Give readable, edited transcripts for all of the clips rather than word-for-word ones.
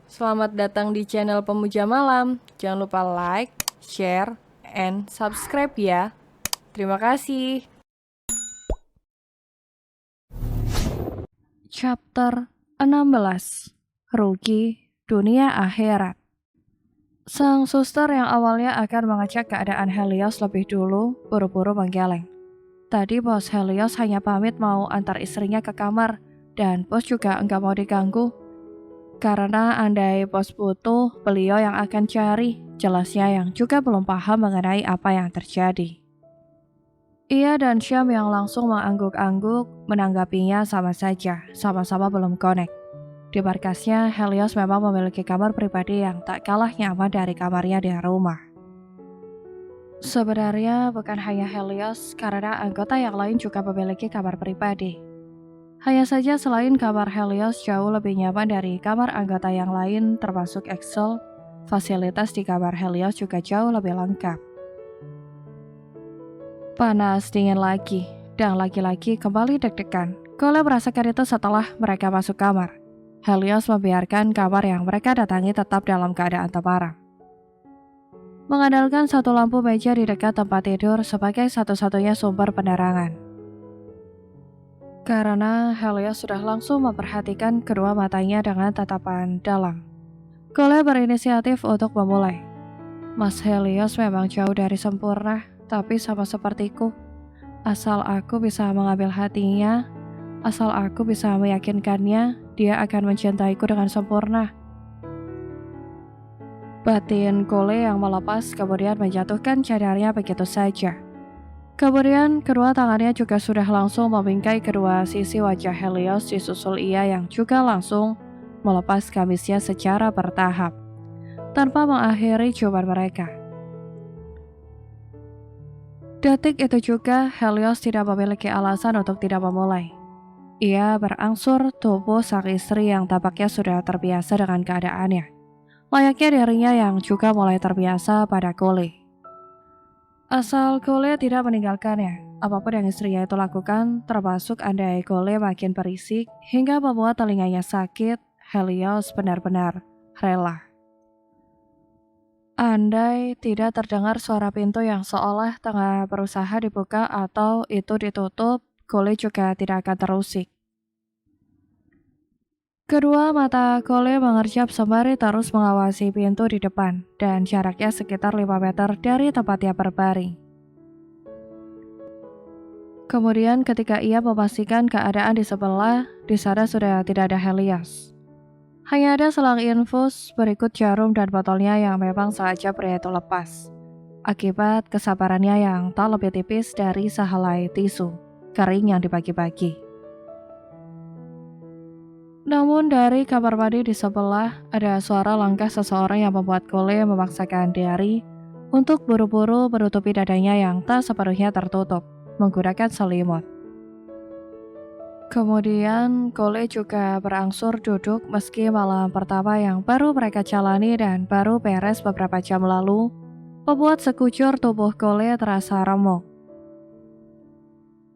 Selamat datang di channel Pemuja Malam. Jangan lupa like, share, and subscribe ya. Terima kasih. Chapter 16. Rugi Dunia Akhirat. Sang suster yang awalnya akan mengecek keadaan Helios lebih dulu buru-buru menggeleng. Tadi bos Helios hanya pamit mau antar istrinya ke kamar, dan bos juga enggak mau diganggu. Karena andai bos butuh, beliau yang akan cari, jelasnya yang juga belum paham mengenai apa yang terjadi. Ia dan Syam yang langsung mengangguk-angguk menanggapinya sama saja, sama-sama belum connect. Di markasnya, Helios memang memiliki kamar pribadi yang tak kalah nyaman dari kamarnya di rumah. Sebenarnya bukan hanya Helios, karena anggota yang lain juga memiliki kamar pribadi. Hanya saja selain kamar Helios jauh lebih nyaman dari kamar anggota yang lain termasuk Excel, fasilitas di kamar Helios juga jauh lebih lengkap. Panas dingin lagi, dan lagi-lagi kembali deg-degan. Cole merasakan itu setelah mereka masuk kamar. Helios membiarkan kamar yang mereka datangi tetap dalam keadaan temaram. Mengandalkan satu lampu meja di dekat tempat tidur sebagai satu-satunya sumber penerangan. Karena Helios sudah langsung memperhatikan kedua matanya dengan tatapan dalam. Cole berinisiatif untuk memulai. Mas Helios memang jauh dari sempurna, tapi sama sepertiku. Asal aku bisa mengambil hatinya, asal aku bisa meyakinkannya, dia akan mencintaiku dengan sempurna. Batin Cole yang melepas kemudian menjatuhkan cadarnya begitu saja. Kemudian kedua tangannya juga sudah langsung membingkai kedua sisi wajah Helios disusul ia yang juga langsung melepas kamisnya secara bertahap, tanpa mengakhiri ciuman mereka. Detik itu juga Helios tidak memiliki alasan untuk tidak memulai. Ia berangsur tubuh sang istri yang tampaknya sudah terbiasa dengan keadaannya. Layaknya dirinya yang juga mulai terbiasa pada Cole. Asal Cole tidak meninggalkannya, apapun yang istrinya itu lakukan, termasuk andai Cole makin berisik hingga membuat telinganya sakit, Helios benar-benar rela. Andai tidak terdengar suara pintu yang seolah tengah berusaha dibuka atau itu ditutup, Cole juga tidak akan terusik. Kedua mata Cole mengerjap sembari terus mengawasi pintu di depan dan jaraknya sekitar 5 meter dari tempat ia berbaring. Kemudian ketika ia memastikan keadaan di sebelah, di sana sudah tidak ada Helios. Hanya ada selang infus berikut jarum dan botolnya yang memang sengaja pria itu lepas. Akibat kesabarannya yang tak lebih tipis dari sehelai tisu kering yang dibagi-bagi. Namun dari kamar mandi di sebelah, ada suara langkah seseorang yang membuat Cole memaksakan diri untuk buru-buru menutupi dadanya yang tak sepenuhnya tertutup, menggunakan selimut. Kemudian Cole juga berangsur duduk meski malam pertama yang baru mereka jalani dan baru beres beberapa jam lalu, membuat sekujur tubuh Cole terasa remuk.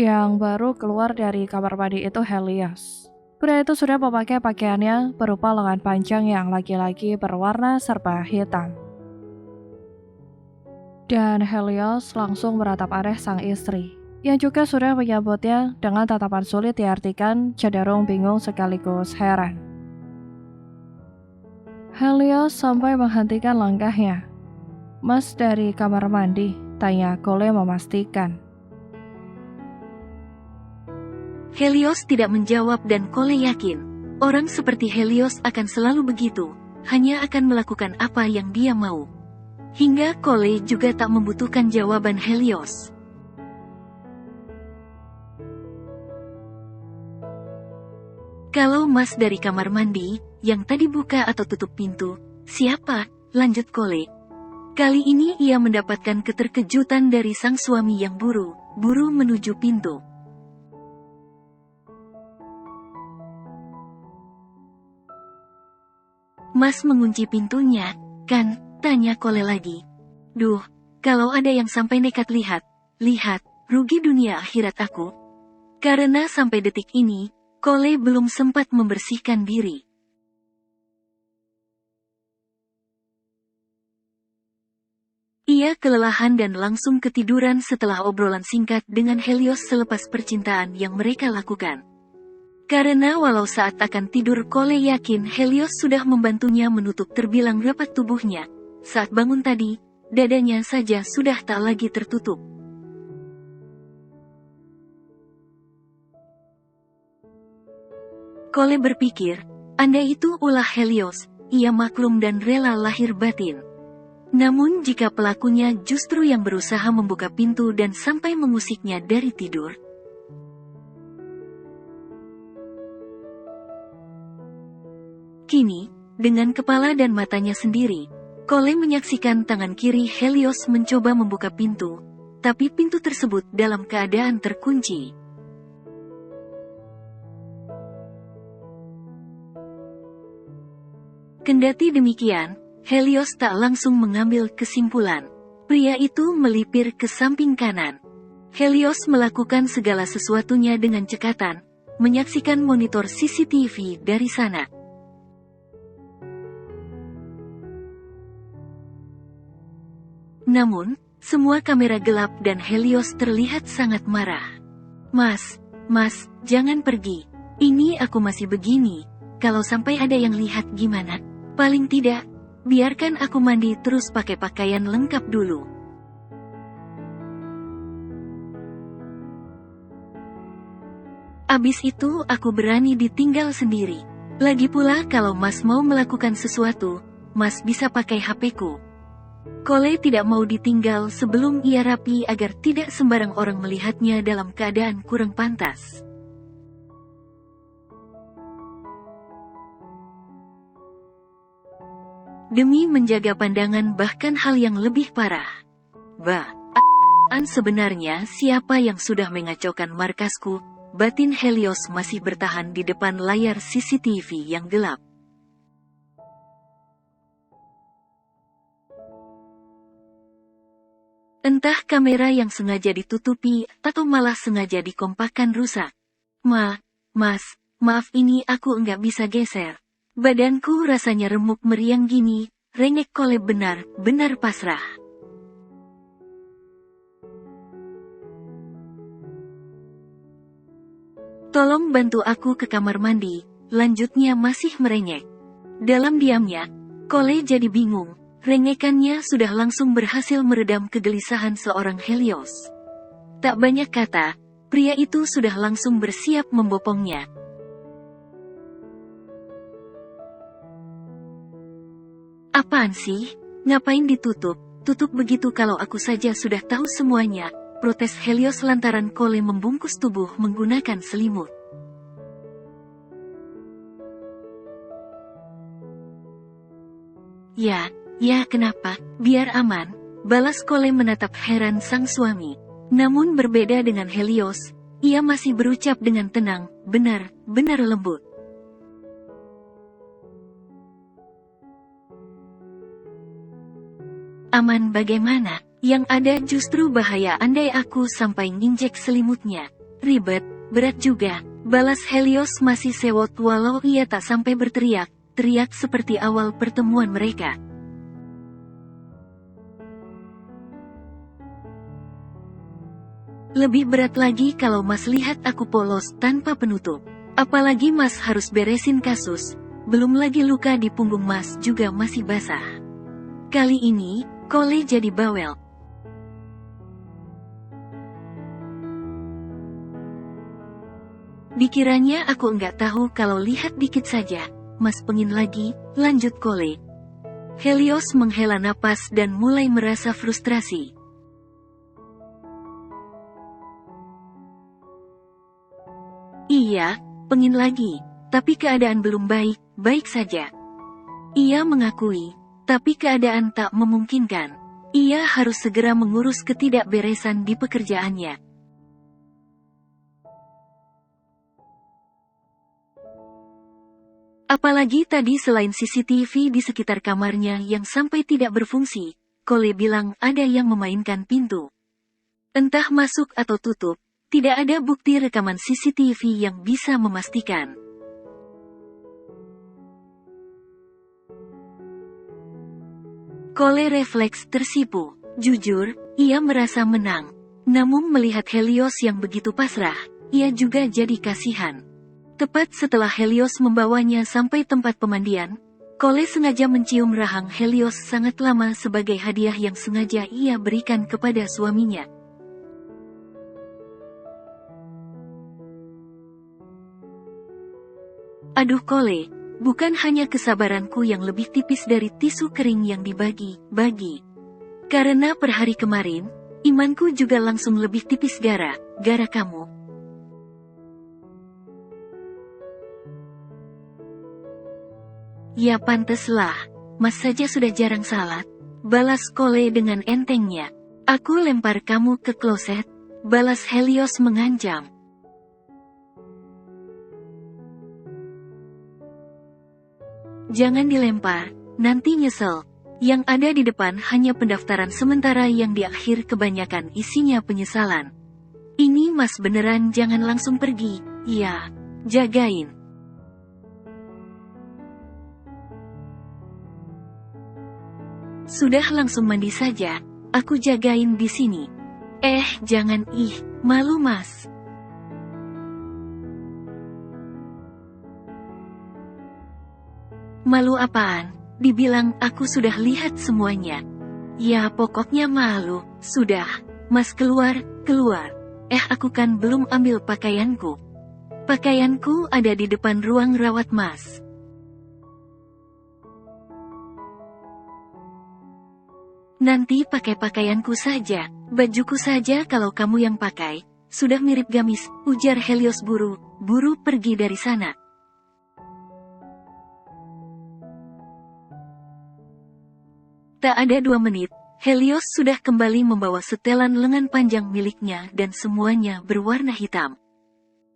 Yang baru keluar dari kamar mandi itu Helios. Pria itu sudah memakai pakaiannya berupa lengan panjang yang lagi-lagi berwarna serba hitam. Dan Helios langsung beratap aneh sang istri, yang juga sudah menyambutnya dengan tatapan sulit diartikan, cenderung bingung sekaligus heran. Helios sampai menghentikan langkahnya. "Mas dari kamar mandi?" tanya Cole memastikan. Helios tidak menjawab dan Cole yakin, orang seperti Helios akan selalu begitu, hanya akan melakukan apa yang dia mau. Hingga Cole juga tak membutuhkan jawaban Helios. "Kalau Mas dari kamar mandi, yang tadi buka atau tutup pintu, siapa?" lanjut Cole. Kali ini ia mendapatkan keterkejutan dari sang suami yang buru-buru menuju pintu. "Mas mengunci pintunya, kan?" tanya Cole lagi. "Duh, kalau ada yang sampai nekat lihat, rugi dunia akhirat aku." Karena sampai detik ini, Cole belum sempat membersihkan diri. Ia kelelahan dan langsung ketiduran setelah obrolan singkat dengan Helios selepas percintaan yang mereka lakukan. Karena walau saat akan tidur Cole yakin Helios sudah membantunya menutup terbilang rapat tubuhnya, saat bangun tadi, dadanya saja sudah tak lagi tertutup. Cole berpikir, andai itu ulah Helios, ia maklum dan rela lahir batin. Namun jika pelakunya justru yang berusaha membuka pintu dan sampai mengusiknya dari tidur. Kini, dengan kepala dan matanya sendiri, Cole menyaksikan tangan kiri Helios mencoba membuka pintu, tapi pintu tersebut dalam keadaan terkunci. Kendati demikian, Helios tak langsung mengambil kesimpulan. Pria itu melipir ke samping kanan. Helios melakukan segala sesuatunya dengan cekatan, menyaksikan monitor CCTV dari sana. Namun, semua kamera gelap dan Helios terlihat sangat marah. Mas, jangan pergi. Ini aku masih begini. Kalau sampai ada yang lihat gimana? Paling tidak, biarkan aku mandi terus pakai pakaian lengkap dulu. Abis itu aku berani ditinggal sendiri. Lagi pula kalau Mas mau melakukan sesuatu, Mas bisa pakai HP-ku. Cole tidak mau ditinggal sebelum ia rapi agar tidak sembarang orang melihatnya dalam keadaan kurang pantas. Demi menjaga pandangan bahkan hal yang lebih parah. Sebenarnya siapa yang sudah mengacaukan markasku? Batin Helios masih bertahan di depan layar CCTV yang gelap. Entah kamera yang sengaja ditutupi, atau malah sengaja dikompakkan rusak. Mas, maaf ini aku enggak bisa geser. Badanku rasanya remuk meriang gini, rengek Cole benar-benar pasrah. Tolong bantu aku ke kamar mandi, lanjutnya masih merengek. Dalam diamnya, Cole jadi bingung. Rengekannya sudah langsung berhasil meredam kegelisahan seorang Helios. Tak banyak kata, pria itu sudah langsung bersiap membopongnya. Apaan sih? Ngapain ditutup? Tutup begitu kalau aku saja sudah tahu semuanya, protes Helios lantaran Cole membungkus tubuh menggunakan selimut. Ya kenapa, biar aman, balas Cole menatap heran sang suami. Namun berbeda dengan Helios, ia masih berucap dengan tenang, benar lembut. Aman bagaimana, yang ada justru bahaya andai aku sampai nginjek selimutnya. Ribet, berat juga, balas Helios masih sewot walau ia tak sampai berteriak, teriak seperti awal pertemuan mereka. Lebih berat lagi kalau Mas lihat aku polos tanpa penutup. Apalagi Mas harus beresin kasus, belum lagi luka di punggung Mas juga masih basah. Kali ini, Cole jadi bawel. Dikiranya aku enggak tahu kalau lihat dikit saja, Mas pengin lagi, lanjut Cole. Helios menghela napas dan mulai merasa frustrasi. Iya, pengin lagi, tapi keadaan belum baik saja. Ia mengakui, tapi keadaan tak memungkinkan. Ia harus segera mengurus ketidakberesan di pekerjaannya. Apalagi tadi selain CCTV di sekitar kamarnya yang sampai tidak berfungsi, Cole bilang ada yang memainkan pintu. Entah masuk atau tutup, tidak ada bukti rekaman CCTV yang bisa memastikan. Cole refleks tersipu. Jujur, ia merasa menang. Namun melihat Helios yang begitu pasrah, ia juga jadi kasihan. Tepat setelah Helios membawanya sampai tempat pemandian, Cole sengaja mencium rahang Helios sangat lama sebagai hadiah yang sengaja ia berikan kepada suaminya. Aduh Cole, bukan hanya kesabaranku yang lebih tipis dari tisu kering yang dibagi-bagi. Karena per hari kemarin, imanku juga langsung lebih tipis gara-gara kamu. Ya panteslah, Mas saja sudah jarang salat, balas Cole dengan entengnya. Aku lempar kamu ke kloset, balas Helios mengancam. Jangan dilempar, nanti nyesel. Yang ada di depan hanya pendaftaran sementara yang di akhir kebanyakan isinya penyesalan. Ini Mas beneran jangan langsung pergi, ya, jagain. Sudah langsung mandi saja, aku jagain di sini. Jangan malu Mas. Malu apaan? Dibilang aku sudah lihat semuanya. Ya pokoknya malu, sudah, Mas keluar. Aku kan belum ambil pakaianku. Pakaianku ada di depan ruang rawat Mas. Nanti pakai pakaianku saja, bajuku saja kalau kamu yang pakai, sudah mirip gamis, ujar Helios buru pergi dari sana. Tak ada 2 menit, Helios sudah kembali membawa setelan lengan panjang miliknya dan semuanya berwarna hitam.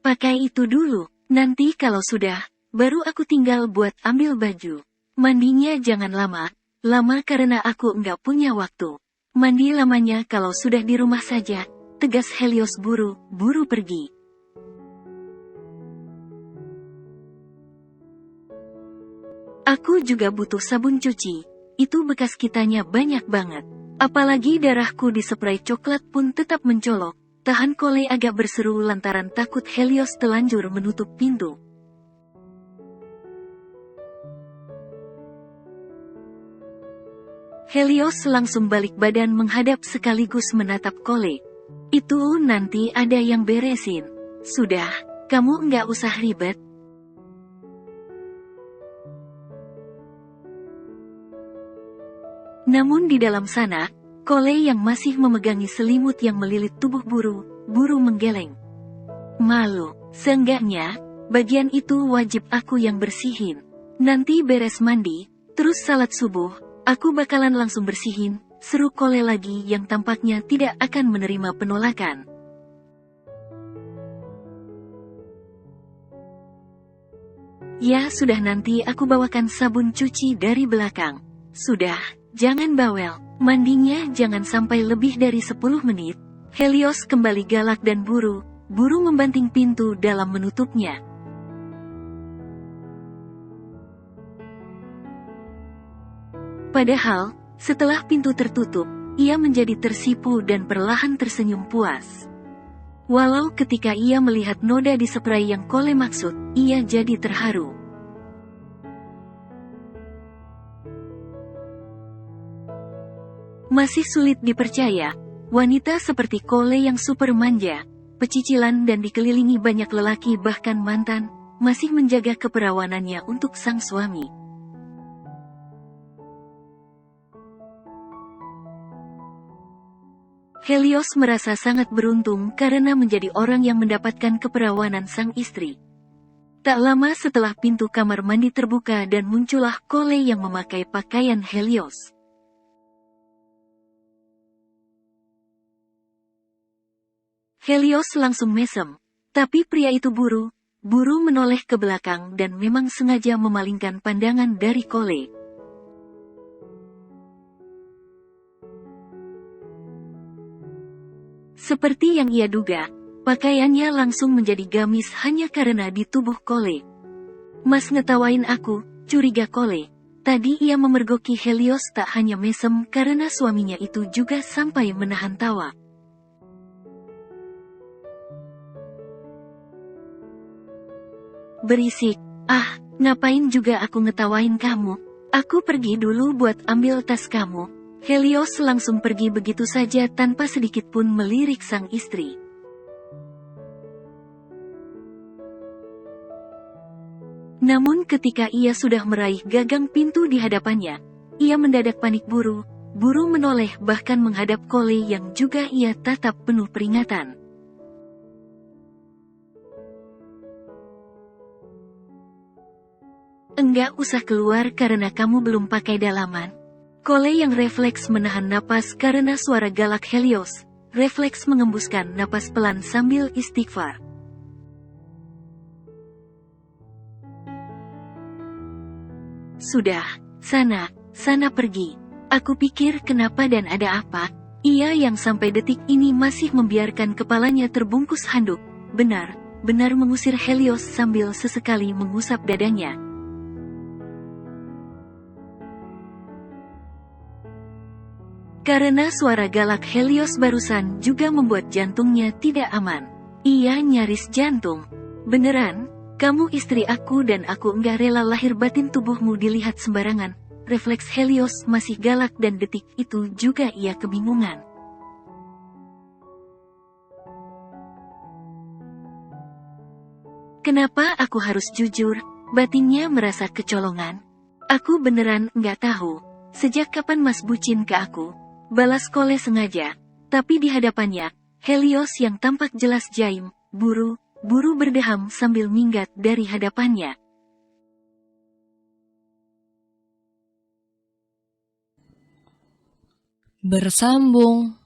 Pakai itu dulu, nanti kalau sudah, baru aku tinggal buat ambil baju. Mandinya jangan lama karena aku enggak punya waktu. Mandi lamanya kalau sudah di rumah saja, tegas Helios buru pergi. Aku juga butuh sabun cuci. Itu bekas kitanya banyak banget. Apalagi darahku diseprai coklat pun tetap mencolok. Tahan Cole agak berseru lantaran takut Helios telanjur menutup pintu. Helios langsung balik badan menghadap sekaligus menatap Cole. Itu nanti ada yang beresin. Sudah, kamu nggak usah ribet. Namun di dalam sana, Cole yang masih memegangi selimut yang melilit tubuh buru menggeleng. Malu, seenggaknya, bagian itu wajib aku yang bersihin. Nanti beres mandi, terus salat subuh, aku bakalan langsung bersihin, seru Cole lagi yang tampaknya tidak akan menerima penolakan. Ya sudah nanti aku bawakan sabun cuci dari belakang. Sudah. Jangan bawel, mandinya jangan sampai lebih dari 10 menit. Helios kembali galak dan buru membanting pintu dalam menutupnya. Padahal, setelah pintu tertutup, ia menjadi tersipu dan perlahan tersenyum puas. Walau ketika ia melihat noda di spray yang Cole maksud, ia jadi terharu. Masih sulit dipercaya, wanita seperti Cole yang super manja, pecicilan dan dikelilingi banyak lelaki bahkan mantan, masih menjaga keperawanannya untuk sang suami. Helios merasa sangat beruntung karena menjadi orang yang mendapatkan keperawanan sang istri. Tak lama setelah pintu kamar mandi terbuka dan muncullah Cole yang memakai pakaian Helios. Helios langsung mesem, tapi pria itu buru menoleh ke belakang dan memang sengaja memalingkan pandangan dari Cole. Seperti yang ia duga, pakaiannya langsung menjadi gamis hanya karena di tubuh Cole. Mas ngetawain aku, curiga Cole. Tadi ia memergoki Helios tak hanya mesem karena suaminya itu juga sampai menahan tawa. Berisik, ngapain juga aku ngetawain kamu? Aku pergi dulu buat ambil tas kamu. Helios langsung pergi begitu saja tanpa sedikit pun melirik sang istri. Namun ketika ia sudah meraih gagang pintu di hadapannya, ia mendadak panik buru menoleh bahkan menghadap Kole yang juga ia tatap penuh peringatan. Enggak usah keluar karena kamu belum pakai dalaman. Kole yang refleks menahan napas karena suara galak Helios, refleks mengembuskan napas pelan sambil istighfar. Sudah, sana pergi. Aku pikir kenapa dan ada apa? Ia yang sampai detik ini masih membiarkan kepalanya terbungkus handuk, benar mengusir Helios sambil sesekali mengusap dadanya. Karena suara galak Helios barusan juga membuat jantungnya tidak aman. Ia nyaris jantung. Beneran? Kamu istri aku dan aku enggak rela lahir batin tubuhmu dilihat sembarangan. Refleks Helios masih galak dan detik itu juga ia kebingungan. Kenapa aku harus jujur? Batinnya merasa kecolongan. Aku beneran enggak tahu. Sejak kapan Mas bucin ke aku? Balas Kole sengaja. Tapi di hadapannya, Helios yang tampak jelas jaim, buru berdeham sambil minggat dari hadapannya. Bersambung.